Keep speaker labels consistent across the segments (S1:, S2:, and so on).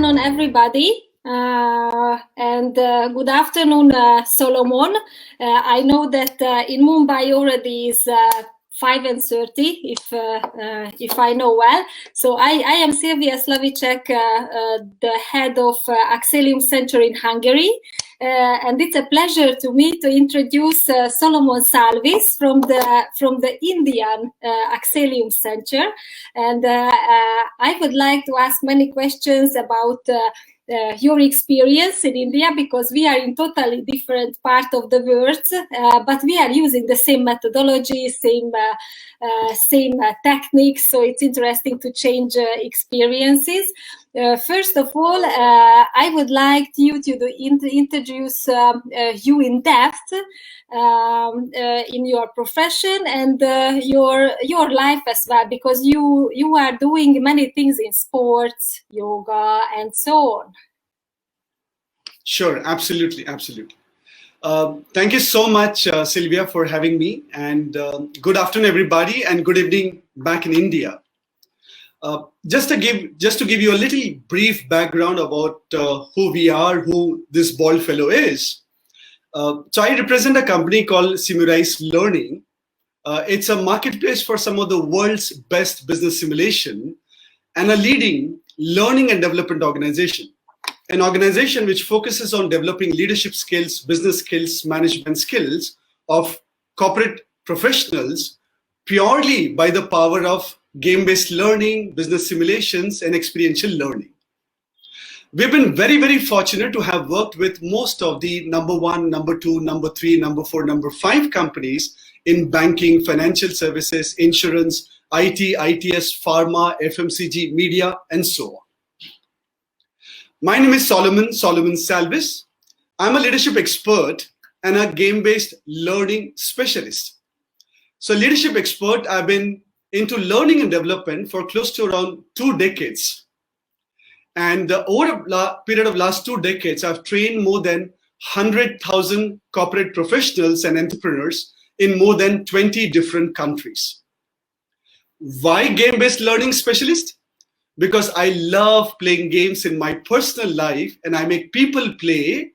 S1: afternoon, everybody. And good afternoon, Solomon. I know that in Mumbai already is 5:30, if I know well. So I am Szilvia Szlavitsek, the head of Accelium Center in Hungary. And it's a pleasure to me to introduce Solomon Salvis from the Indian Accelium Center. And I would like to ask many questions about your experience in India, because we are in totally different part of the world, but we are using the same methodology, same techniques. So it's interesting to change experiences. First of all, I would like you to introduce you in depth in your profession and your life as well, because you are doing many things in sports, yoga, and so on.
S2: Sure, absolutely. Thank you so much, Szilvia, for having me, and good afternoon, everybody, and good evening back in India. Just to give you a little brief background about who we are, who this bald fellow is. So I represent a company called Simulai's Learning. It's a marketplace for some of the world's best business simulation and a leading learning and development organization. An organization which focuses on developing leadership skills, business skills, management skills of corporate professionals purely by the power of game-based learning, business simulations, and experiential learning. We've been very, very fortunate to have worked with most of the number 1, number 2, number 3, number 4, number 5 companies in banking, financial services, insurance, IT, ITS, pharma, FMCG, media, and so on. My name is Solomon Salvis. I'm a leadership expert and a game-based learning specialist. So leadership expert, I've been into learning and development for close to around 2 decades. And over a period of last 2 decades, I've trained more than 100,000 corporate professionals and entrepreneurs in more than 20 different countries. Why game-based learning specialist? Because I love playing games in my personal life, and I make people play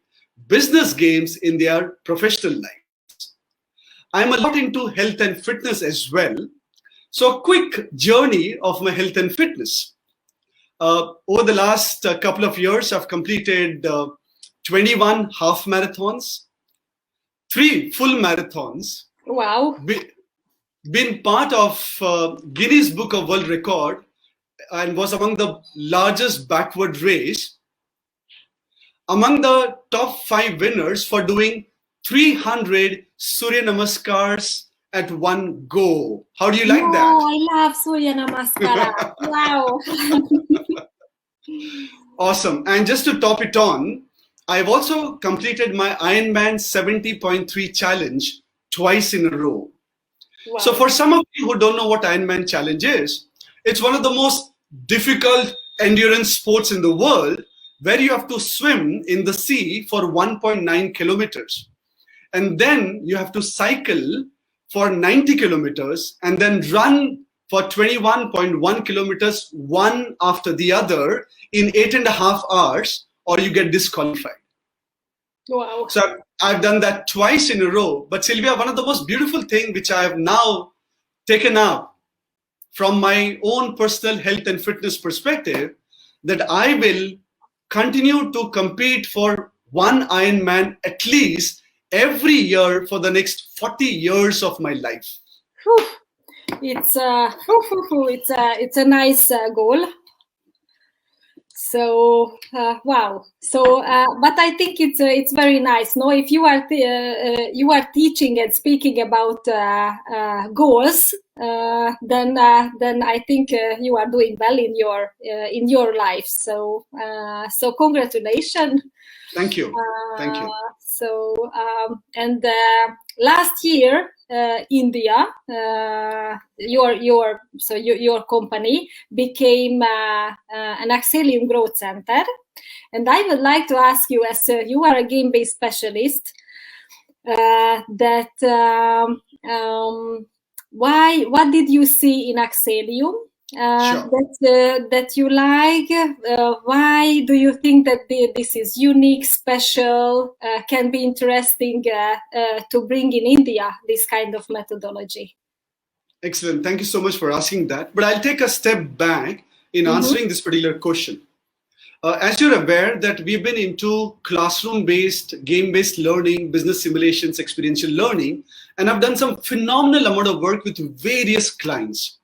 S2: business games in their professional lives. I'm a lot into health and fitness as well. So a quick journey of my health and fitness. Over the last couple of years, I've completed 21 half marathons, 3 full marathons.
S1: Wow.
S2: Been part of Guinness Book of World Record and was among the largest backward race. Among the top 5 winners for doing 300 Surya Namaskars at one go. How do you like that?
S1: Oh, I love Surya Namaskara. Wow.
S2: Awesome. And just to top it on, I've also completed my Ironman 70.3 challenge twice in a row.
S1: Wow.
S2: So for some of you who don't know what Ironman challenge is, it's one of the most difficult endurance sports in the world, where you have to swim in the sea for 1.9 kilometers. And then you have to cycle for 90 kilometers and then run for 21.1 kilometers, one after the other in 8.5 hours, or you get disqualified.
S1: Wow.
S2: So I've done that twice in a row. But Szilvia, one of the most beautiful things which I have now taken up from my own personal health and fitness perspective, that I will continue to compete for one Ironman at least every year for the next 40 years of my life.
S1: Whew. It's a nice goal. So wow. So but I think it's very nice. No, if you are teaching and speaking about goals, then I think you are doing well in your life. So so congratulations.
S2: Thank you. Thank you.
S1: So and last year, India, your company became an Accelium growth center, and I would like to ask you, as you are a game-based specialist, what did you see in Accelium that you like? Why do you think that this is unique, special, can be interesting to bring in India, this kind of methodology?
S2: Excellent. Thank you so much for asking that. But I'll take a step back in answering this particular question. As you're aware that we've been into classroom-based, game-based learning, business simulations, experiential learning, and I've done some phenomenal amount of work with various clients.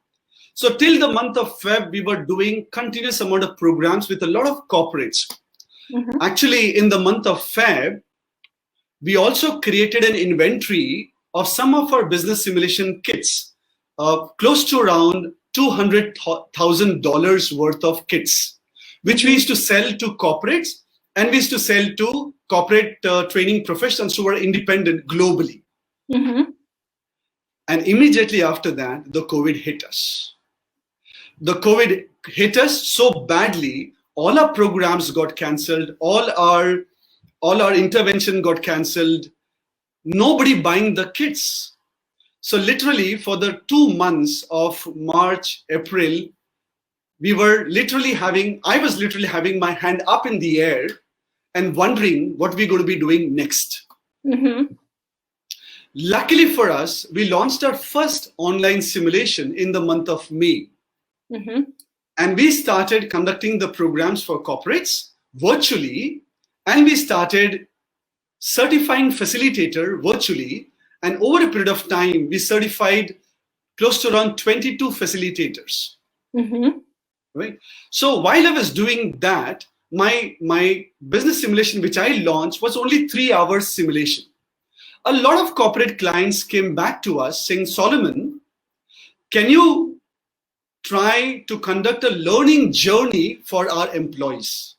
S2: So till the month of Feb, we were doing continuous amount of programs with a lot of corporates. Actually, in the month of Feb, we also created an inventory of some of our business simulation kits, close to around $200,000 worth of kits, which we used to sell to corporates, and we used to sell to corporate training professionals who were independent globally. And immediately after that, the COVID hit us. The COVID hit us so badly, all our programs got cancelled, all our intervention got cancelled, nobody buying the kits. So literally for the 2 months of March, April, I was literally having my hand up in the air and wondering what we're going to be doing next. Luckily for us, we launched our first online simulation in the month of May. And we started conducting the programs for corporates virtually, and we started certifying facilitator virtually. And over a period of time, we certified close to around 22 facilitators. Right? So while I was doing that, my business simulation, which I launched, was only 3 hours simulation. A lot of corporate clients came back to us saying, Solomon, can you try to conduct a learning journey for our employees?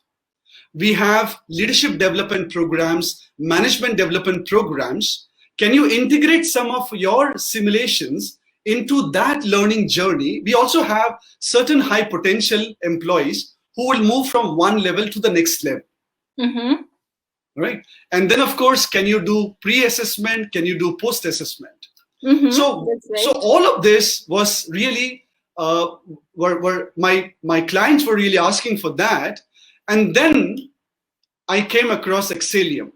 S2: We have leadership development programs, management development programs. Can you integrate some of your simulations into that learning journey? We also have certain high potential employees who will move from one level to the next level. Right? And then of course, can you do pre-assessment? Can you do post-assessment? So all of this was really, my clients were really asking for that. And then I came across Accelium.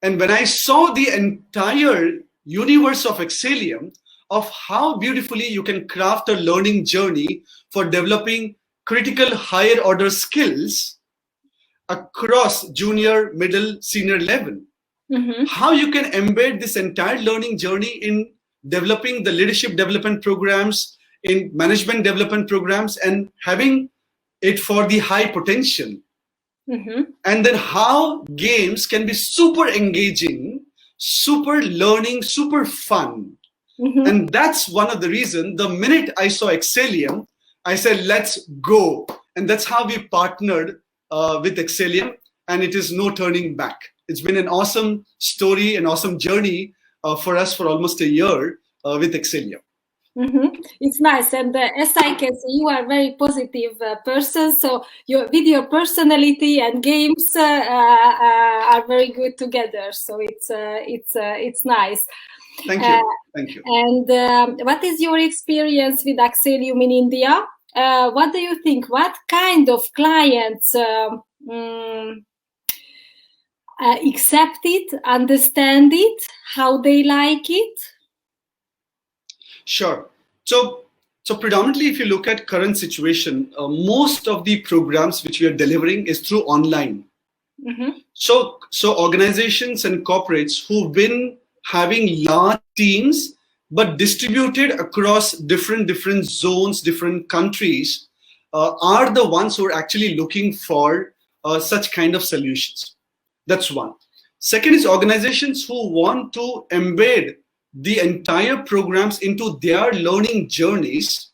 S2: And when I saw the entire universe of Accelium, of how beautifully you can craft a learning journey for developing critical higher order skills across junior, middle, senior level, how you can embed this entire learning journey in developing the leadership development programs, in management development programs, and having it for the high potential. And then how games can be super engaging, super learning, super fun. And that's one of the reasons, the minute I saw Accelium, I said, let's go. And that's how we partnered with Accelium, and it is no turning back. It's been an awesome story, an awesome journey for us for almost a year with Accelium.
S1: It's nice, and as I can see, you are a very positive person. So with your personality and games are very good together. So it's nice.
S2: Thank you. Thank you.
S1: And what is your experience with Accelium in India? What do you think? What kind of clients accept it, understand it, how they like it?
S2: Sure. So predominantly, if you look at current situation, most of the programs which we are delivering is through online. So organizations and corporates who've been having large teams but distributed across different zones, different countries, are the ones who are actually looking for such kind of solutions. That's one. Second is organizations who want to embed the entire programs into their learning journeys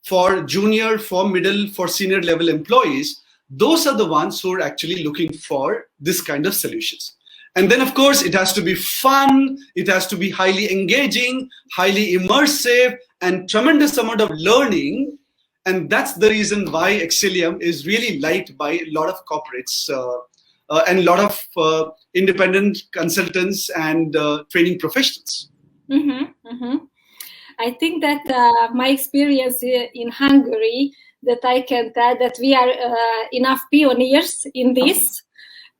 S2: for junior, for middle, for senior level employees. Those are the ones who are actually looking for this kind of solutions. And then, of course, it has to be fun, it has to be highly engaging, highly immersive, and tremendous amount of learning. And that's the reason why Axillium is really liked by a lot of corporates and a lot of independent consultants and training professionals.
S1: I think that my experience in Hungary, that I can tell that we are enough pioneers in this.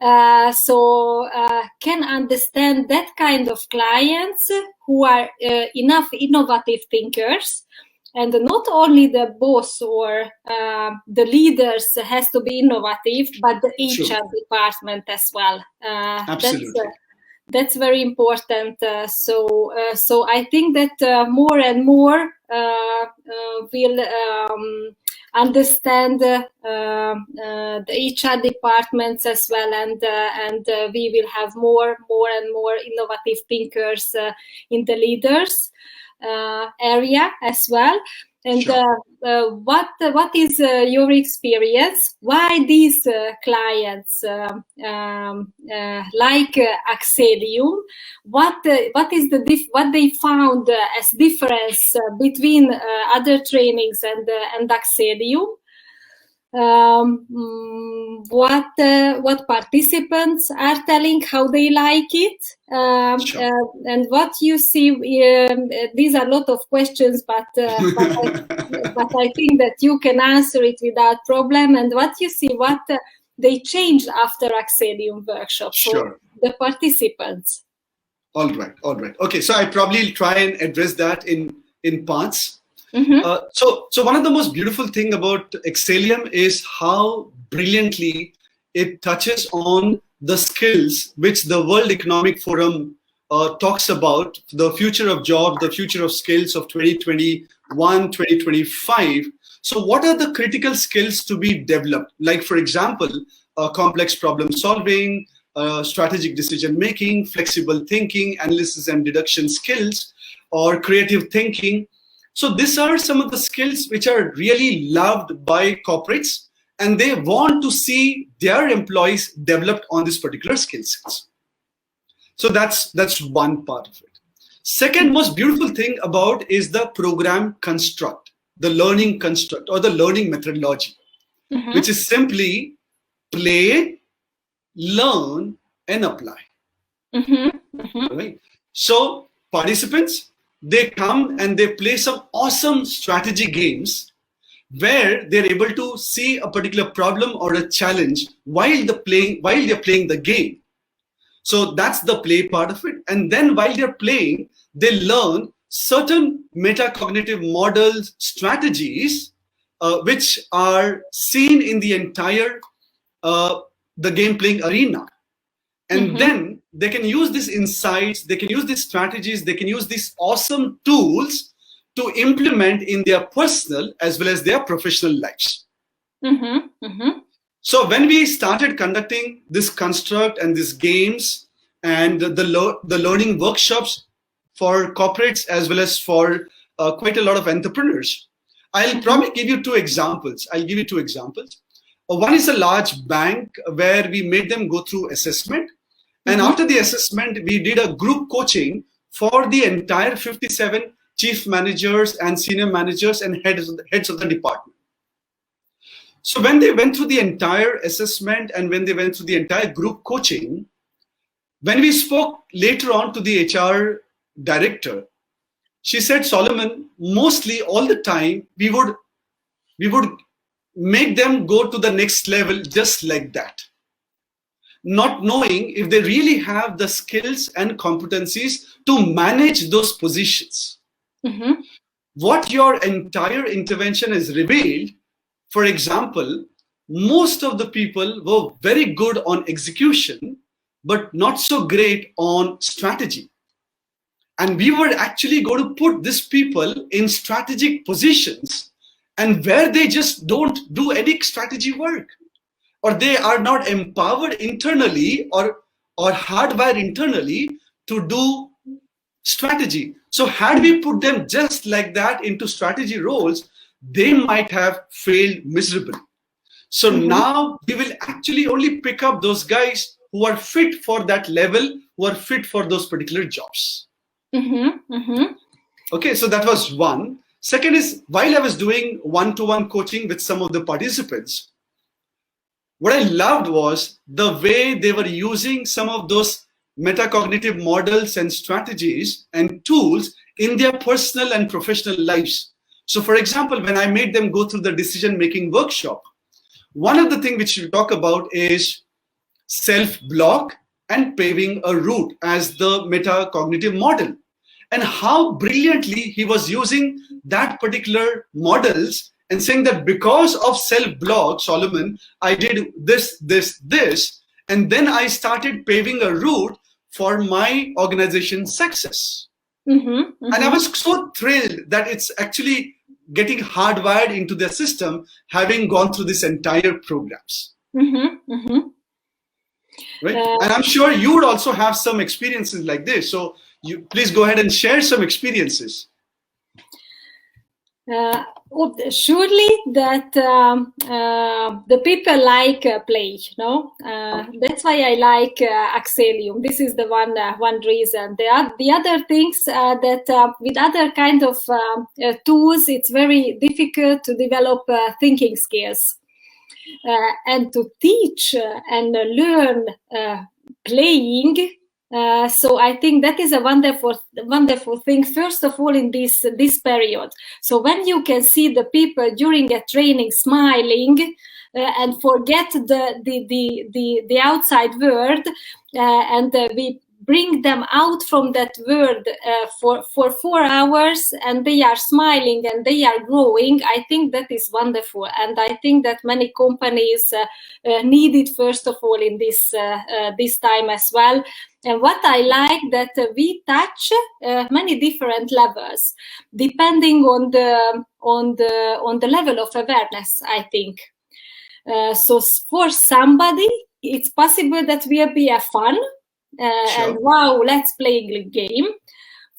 S1: So can understand that kind of clients who are enough innovative thinkers, and not only the boss or the leaders has to be innovative, but the HR department as well.
S2: Absolutely.
S1: That's very important. So I think that more and more will understand the HR departments as well, and we will have more and more innovative thinkers in the leaders area as well. And what is your experience? Why these clients like Accelium? What is what they found as difference between other trainings and Accelium? What participants are telling, how they like it, and what you see. These are a lot of questions, but I think that you can answer it without problem. And what you see, what they changed after Accelium workshop for the participants.
S2: All right. Okay, so I probably try and address that in parts. So one of the most beautiful thing about Accelium is how brilliantly it touches on the skills which the World Economic Forum talks about, the future of jobs, the future of skills of 2021, 2025. So what are the critical skills to be developed? Like, for example, complex problem solving, strategic decision making, flexible thinking, analysis and deduction skills, or creative thinking. So these are some of the skills which are really loved by corporates, and they want to see their employees developed on this particular skill sets. So that's one part of it. Second most beautiful thing about is the program construct, the learning construct or the learning methodology, which is simply play, learn, and apply. Right? So participants, they come and they play some awesome strategy games where they're able to see a particular problem or a challenge while they're playing the game. So that's the play part of it. And then while they're playing, they learn certain metacognitive models, strategies, which are seen in the entire the game playing arena. And then they can use these insights, they can use these strategies, they can use these awesome tools to implement in their personal as well as their professional lives. So when we started conducting this construct and these games and the learning workshops for corporates as well as for quite a lot of entrepreneurs, I'll probably give you two examples. One is a large bank where we made them go through assessment. And after the assessment, we did a group coaching for the entire 57 chief managers and senior managers and heads of the department. So when they went through the entire assessment and when they went through the entire group coaching, when we spoke later on to the HR director, she said, Solomon, mostly all the time, we would make them go to the next level just like that, not knowing if they really have the skills and competencies to manage those positions. What your entire intervention has revealed, for example, most of the people were very good on execution, but not so great on strategy. And we were actually going to put these people in strategic positions and where they just don't do any strategy work, or they are not empowered internally or hardwired internally to do strategy. So had we put them just like that into strategy roles, they might have failed miserably. So now we will actually only pick up those guys who are fit for that level, who are fit for those particular jobs. Okay, so that was one. Second is, while I was doing one-to-one coaching with some of the participants, what I loved was the way they were using some of those metacognitive models and strategies and tools in their personal and professional lives. So for example, when I made them go through the decision-making workshop, one of the things which we talk about is self-block and paving a route as the metacognitive model, and how brilliantly he was using that particular models and saying that because of self-block, Solomon, I did this, and then I started paving a route for my organization's success. And I was so thrilled that it's actually getting hardwired into their system, having gone through this entire programs. Right? And I'm sure you would also have some experiences like this. So you please go ahead and share some experiences.
S1: Surely that the people like play, no? That's why I like Accelium. This is the one reason. The other things that with other kind of tools, it's very difficult to develop thinking skills. And to teach and learn playing. So I think that is a wonderful thing, first of all, in this period. So when you can see the people during a training smiling and forget the outside world, and we bring them out from that world for 4 hours, and they are smiling and they are growing, I think that is wonderful. And I think that many companies need it, first of all, in this time as well. And what I like that we touch many different levels, depending on the level of awareness, I think. So for somebody, it's possible that will be a fun,
S2: Sure.
S1: and wow, let's play a game.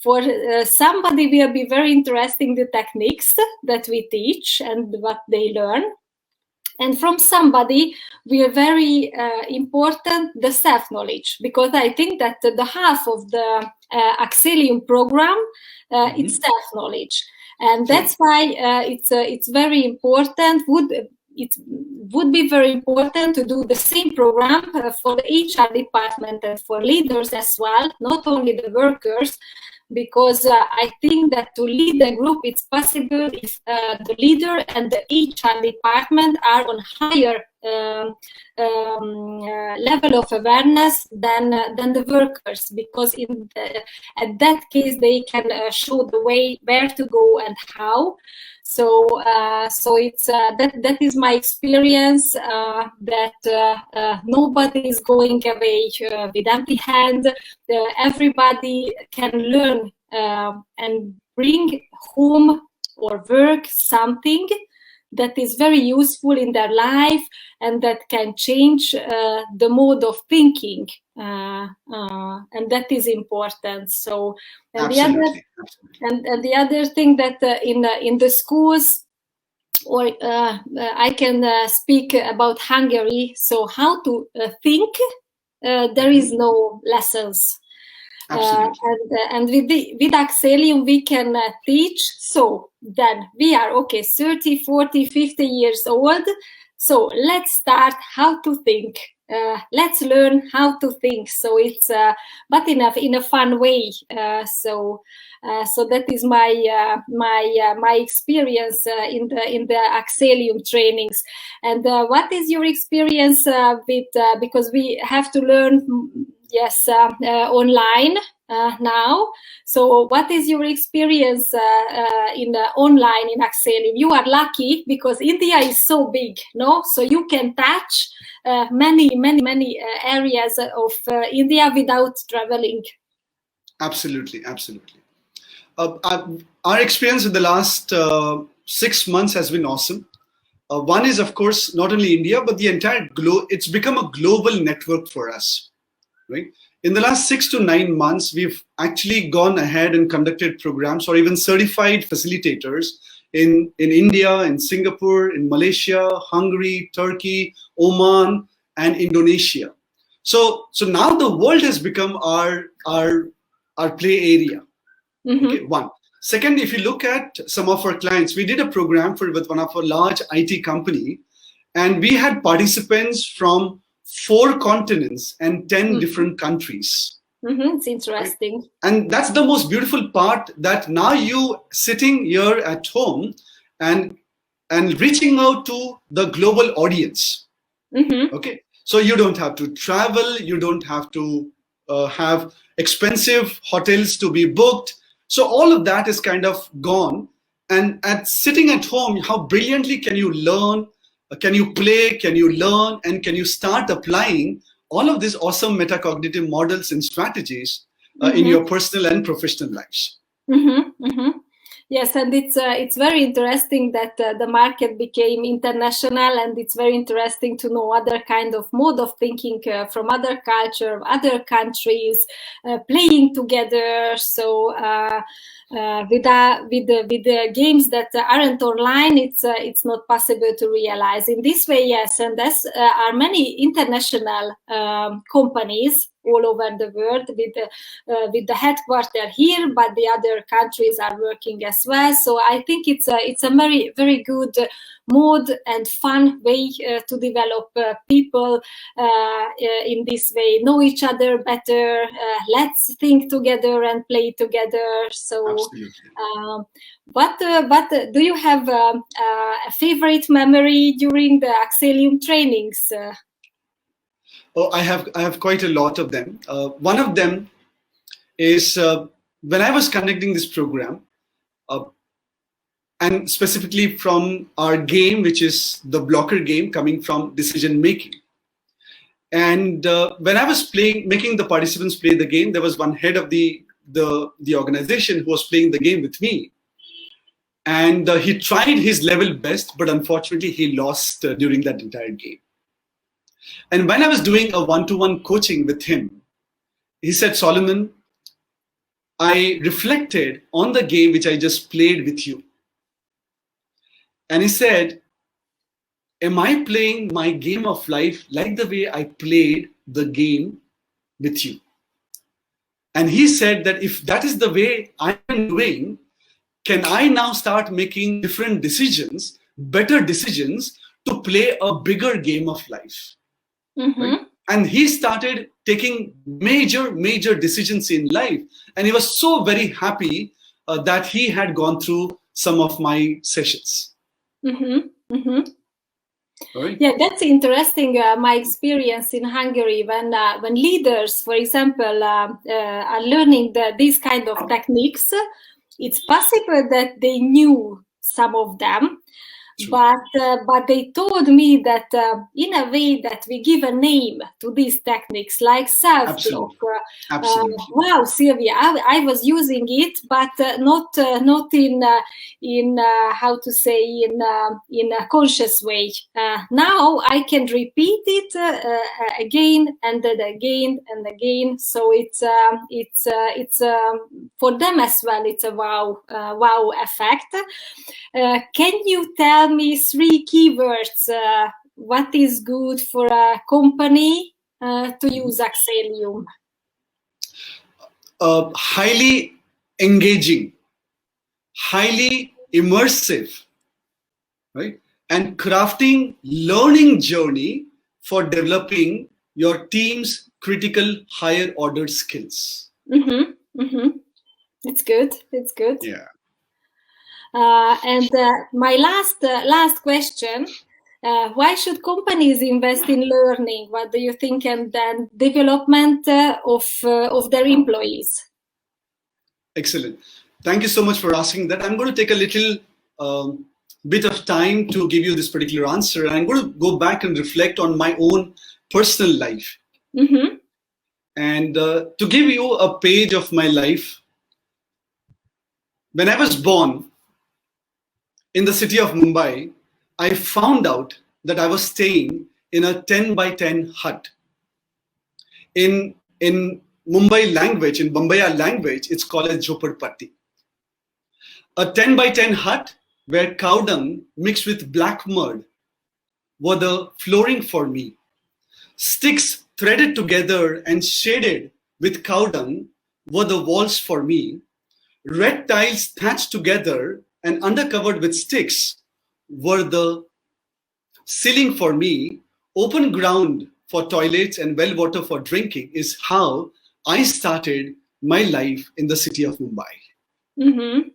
S1: For somebody will be very interesting the techniques that we teach and what they learn. And from somebody will very important the self-knowledge, because I think that the half of the Axillium program is self-knowledge. And that's why it's very important. It would be very important to do the same program for the HR department and for leaders as well, not only the workers, because I think that to lead a group, it's possible if the leader and the HR department are on higher level of awareness than the workers, because at that case they can show the way where to go and how. So it's that is my experience, that nobody is going away with empty hand. Everybody can learn and bring home or work something that is very useful in their life and that can change the mode of thinking, and that is important. So, and the other thing that in the schools, or I can speak about Hungary. So how to think? There is no lessons. And with Accelium we can teach. So then we are 30, 40, 50 years old. So let's start how to think. Let's learn how to think. So it's but in a fun way. So that is my experience in the Accelium trainings. And what is your experience with? Because we have to learn. Yes, online now. So what is your experience in online in Accelium? You are lucky because India is so big, no? So you can touch many areas of India without traveling.
S2: Absolutely. Our experience in the last 6 months has been awesome. One is, of course, not only India, but the entire globe. It's become a global network for us. Right? In the last 6 to 9 months, we've actually gone ahead and conducted programs or even certified facilitators in India, in Singapore, in Malaysia, Hungary, Turkey, Oman, and Indonesia. So now the world has become our play area. Okay, one. Second, if you look at some of our clients, we did a program with one of our large IT company, and we had participants from 4 continents and 10 different countries.
S1: It's interesting.
S2: And that's the most beautiful part, that now you sitting here at home and reaching out to the global audience. Okay, so you don't have to travel, you don't have to have expensive hotels to be booked. So all of that is kind of gone. And at sitting at home, how brilliantly can you learn, can you play, can you learn, and can you start applying all of these awesome metacognitive models and strategies in your personal and professional lives.
S1: Yes, and it's very interesting that the market became international, and it's very interesting to know other kind of mode of thinking from other culture, other countries, playing together. So with the games that aren't online, it's not possible to realize in this way. Yes, and there are many international companies all over the world with the headquarters here, but the other countries are working as well. So I think it's a very, very good mode and fun way to develop people in this way, know each other better, let's think together and play together. So but do you have a favorite memory during the Accelium trainings?
S2: Oh, I have quite a lot of them. One of them is when I was conducting this program, and specifically from our game, which is the blocker game, coming from decision making. And when I was making the participants play the game, there was one head of the organization who was playing the game with me. And he tried his level best, but unfortunately he lost during that entire game. And when I was doing a one-to-one coaching with him, he said, Solomon, I reflected on the game which I just played with you. And he said, am I playing my game of life like the way I played the game with you? And he said that if that is the way I'm doing, can I now start making different decisions, better decisions, to play a bigger game of life? Right? And he started taking major decisions in life. And he was so very happy that he had gone through some of my sessions. Right?
S1: Yeah, that's interesting. My experience in Hungary when leaders, for example, are learning these kind of techniques, it's possible that they knew some of them. True. But they told me that in a way that we give a name to these techniques, like self-talk. Wow, Szilvia, I was using it, but not in how to say, in a conscious way. Now I can repeat it again and then again and again. So it's for them as well. It's a wow effect. Can you tell me 3 keywords? What is good for a company to use Accelium?
S2: Highly engaging, highly immersive, right? And crafting learning journey for developing your team's critical higher order skills.
S1: It's good. It's good.
S2: Yeah.
S1: And my last question, why should companies invest in learning? What do you think? And then development of their employees?
S2: Excellent. Thank you so much for asking that. I'm going to take a little bit of time to give you this particular answer. And I'm going to go back and reflect on my own personal life. And to give you a page of my life, when I was born, in the city of Mumbai, I found out that I was staying in a 10 by 10 hut. In Mumbai language, in Bombaya language, it's called a Jhoparpatti. A 10 by 10 hut where cow dung mixed with black mud were the flooring for me. Sticks threaded together and shaded with cow dung were the walls for me. Red tiles thatched together and undercovered with sticks were the ceiling for me. Open ground for toilets and well water for drinking is how I started my life in the city of Mumbai.
S1: Mm-hmm.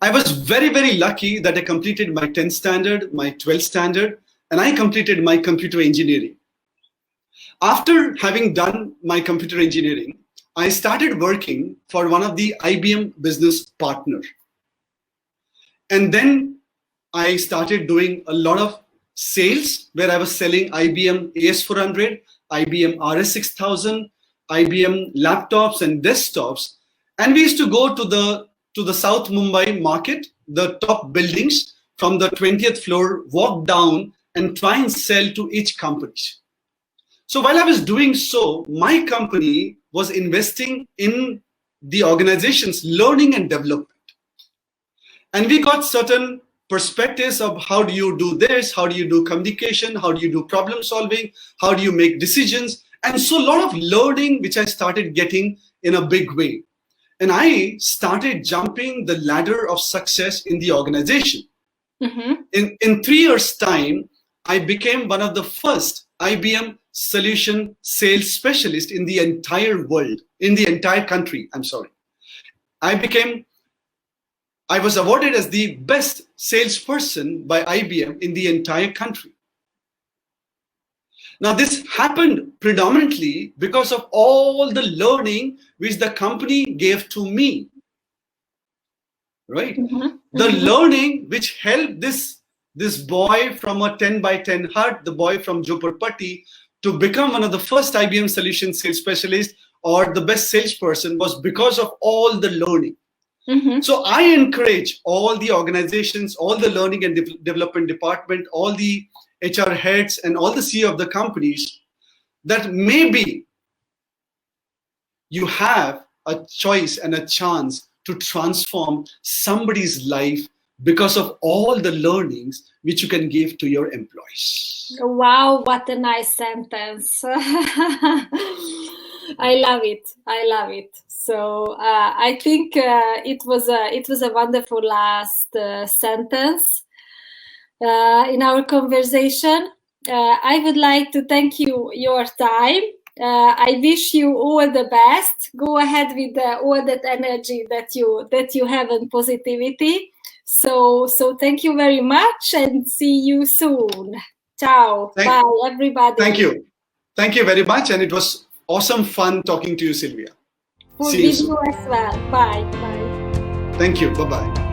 S2: I was very, very lucky that I completed my 10th standard, my 12th standard, and I completed my computer engineering. After having done my computer engineering, I started working for one of the IBM business partners. And then I started doing a lot of sales where I was selling IBM AS400, IBM RS6000, IBM laptops and desktops. And we used to go to the South Mumbai market, the top buildings from the 20th floor, walk down and try and sell to each company. So while I was doing so, my company was investing in the organization's learning and development. And we got certain perspectives of how do you do this, how do you do communication, how do you do problem solving, how do you make decisions. And so a lot of learning which I started getting in a big way. And I started jumping the ladder of success in the organization. Mm-hmm. In 3 years' time, I became one of the first IBM solution sales specialists in the entire world, in the entire country, I'm sorry. I was awarded as the best salesperson by IBM in the entire country. Now, this happened predominantly because of all the learning which the company gave to me, right? Mm-hmm. The learning which helped this boy from a 10 by 10 hut, the boy from Jopurpatti, to become one of the first IBM solution sales specialists or the best salesperson was because of all the learning. Mm-hmm. So I encourage all the organizations, all the learning and development department, all the HR heads and all the CEO of the companies that maybe you have a choice and a chance to transform somebody's life because of all the learnings which you can give to your employees.
S1: Wow, what a nice sentence. I love it. I love it. So I think it was a wonderful last sentence in our conversation. I would like to thank you your time. I wish you all the best. Go ahead with all that energy that you have and positivity. So thank you very much and see you soon. Ciao. Bye, everybody.
S2: Thank you. Thank you very much. And it was awesome fun talking to you, Szilvia.
S1: For you as well. Bye. Bye.
S2: Thank you. Bye-bye.